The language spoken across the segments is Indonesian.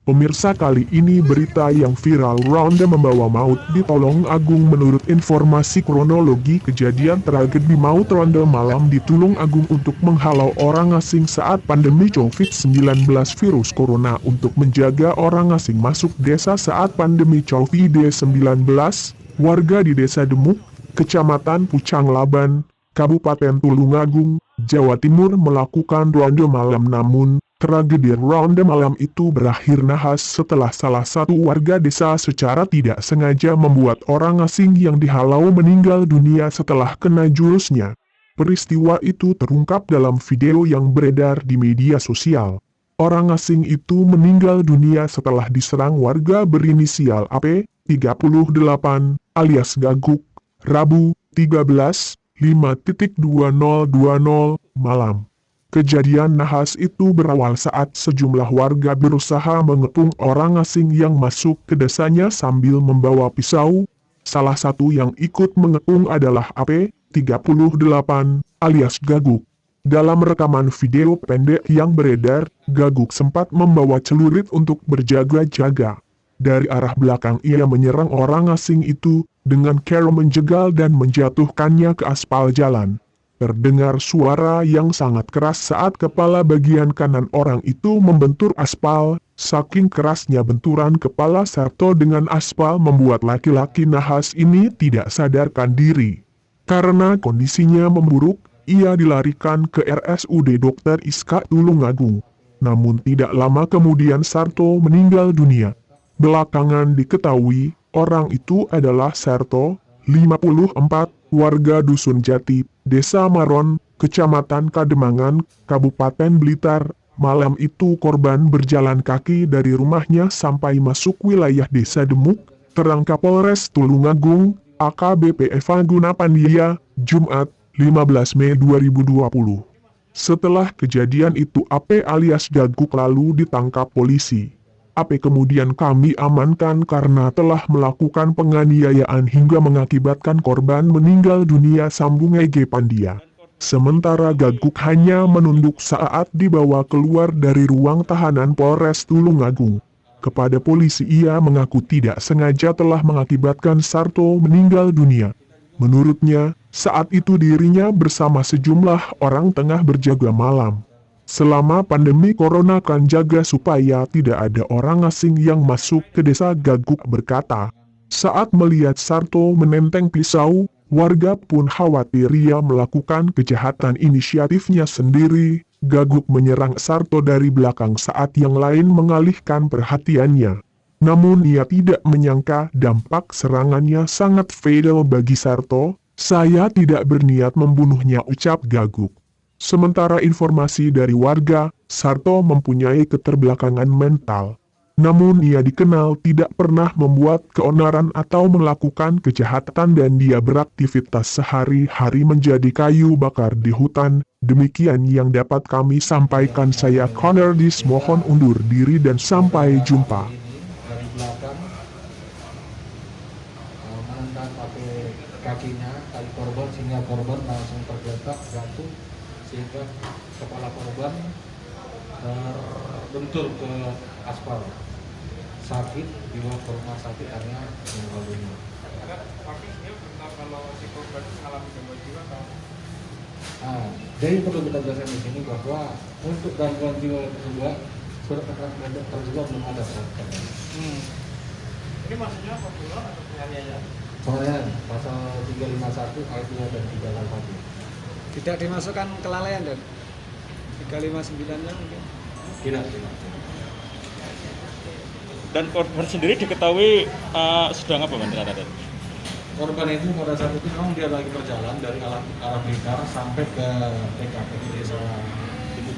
Pemirsa, kali ini berita yang viral ronda membawa maut di Tulung Agung. Menurut informasi kronologi kejadian tragedi maut ronda malam di Tulung Agung untuk menghalau orang asing saat pandemi COVID-19 virus corona. Untuk menjaga orang asing masuk desa saat pandemi COVID-19, warga di Desa Demuk, Kecamatan Pucang Laban, Kabupaten Tulungagung, Jawa Timur melakukan ronda malam. Namun, tragedi ronda malam itu berakhir nahas setelah salah satu warga desa secara tidak sengaja membuat orang asing yang dihalau meninggal dunia setelah kena jurusnya. Peristiwa itu terungkap dalam video yang beredar di media sosial. Orang asing itu meninggal dunia setelah diserang warga berinisial AP, 38, alias Gaguk, Rabu, 13.5.2020 malam. Kejadian nahas itu berawal saat sejumlah warga berusaha mengepung orang asing yang masuk ke desanya sambil membawa pisau. Salah satu yang ikut mengepung adalah AP, 38, alias Gaguk. Dalam rekaman video pendek yang beredar, Gaguk sempat membawa celurit untuk berjaga-jaga. Dari arah belakang ia menyerang orang asing itu, dengan cara menjegal dan menjatuhkannya ke aspal jalan. Terdengar suara yang sangat keras saat kepala bagian kanan orang itu membentur aspal. Saking kerasnya benturan kepala Sarto dengan aspal membuat laki-laki nahas ini tidak sadarkan diri. Karena kondisinya memburuk, ia dilarikan ke RSUD Dr. Iska Tulungagung. Namun tidak lama kemudian Sarto meninggal dunia. Belakangan diketahui, orang itu adalah Sarto, 54, warga Dusun Jati, Desa Maron, Kecamatan Kademangan, Kabupaten Blitar. Malam itu korban berjalan kaki dari rumahnya sampai masuk wilayah Desa Demuk, terang Kapolres Tulungagung, AKBP Eva Gunapandia, Jumat, 15 Mei 2020. Setelah kejadian itu AP alias Gaguk lalu ditangkap polisi. AP kemudian kami amankan karena telah melakukan penganiayaan hingga mengakibatkan korban meninggal dunia, sambung EG Pandia. Sementara Gaguk hanya menunduk saat dibawa keluar dari ruang tahanan Polres Tulungagung. Kepada polisi ia mengaku tidak sengaja telah mengakibatkan Sarto meninggal dunia. Menurutnya, saat itu dirinya bersama sejumlah orang tengah berjaga malam. Selama pandemi corona kan jaga supaya tidak ada orang asing yang masuk ke desa, Gaguk berkata. Saat melihat Sarto menenteng pisau, warga pun khawatir ia melakukan kejahatan inisiatifnya sendiri. Gaguk menyerang Sarto dari belakang saat yang lain mengalihkan perhatiannya. Namun ia tidak menyangka dampak serangannya sangat fatal bagi Sarto. Saya tidak berniat membunuhnya, ucap Gaguk. Sementara informasi dari warga, Sarto mempunyai keterbelakangan mental. Namun ia dikenal tidak pernah membuat keonaran atau melakukan kejahatan dan dia beraktivitas sehari-hari menjadi kayu bakar di hutan. Demikian yang dapat kami sampaikan. Saya Cornerdis mohon undur diri dan sampai jumpa. Dari belakang menendang pakai kakinya kaki korban sehingga korban langsung tergeletak jatuh, sehingga kepala korban terbentur ke aspal. Sakit, dibawa ke rumah sakit karena meninggal dunia. Ada faktisnya tentang kalau si korban mengalami gangguan jiwa atau? Jadi perlu kita jelaskan di sini bahwa untuk gangguan jiwa tersebut surat keterangan tersebut belum ada terhadap. Ini maksudnya pembunuhan atau penganiayaan? Penganiayaan pasal 351 ayat 2 dan 381. Tidak dimasukkan kelalaian dan 359-nya mungkin? Tidak. Dan korban sendiri diketahui sedang apa ternyata? Korban itu pada saat itu memang dia lagi berjalan dari arah Blitar sampai ke TKP di desa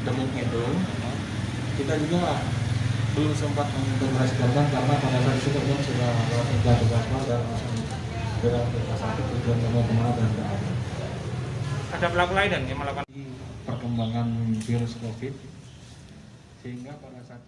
Demuk itu. Kita juga belum sempat mengintegrasi korban karena pada saat itu korban sudah jatuh aspal dan langsung berangkat ke rumah sakit, tujuan kemana dan tidak ada. Ada pelaku lain yang melakukan Perkembangan virus COVID sehingga pada saat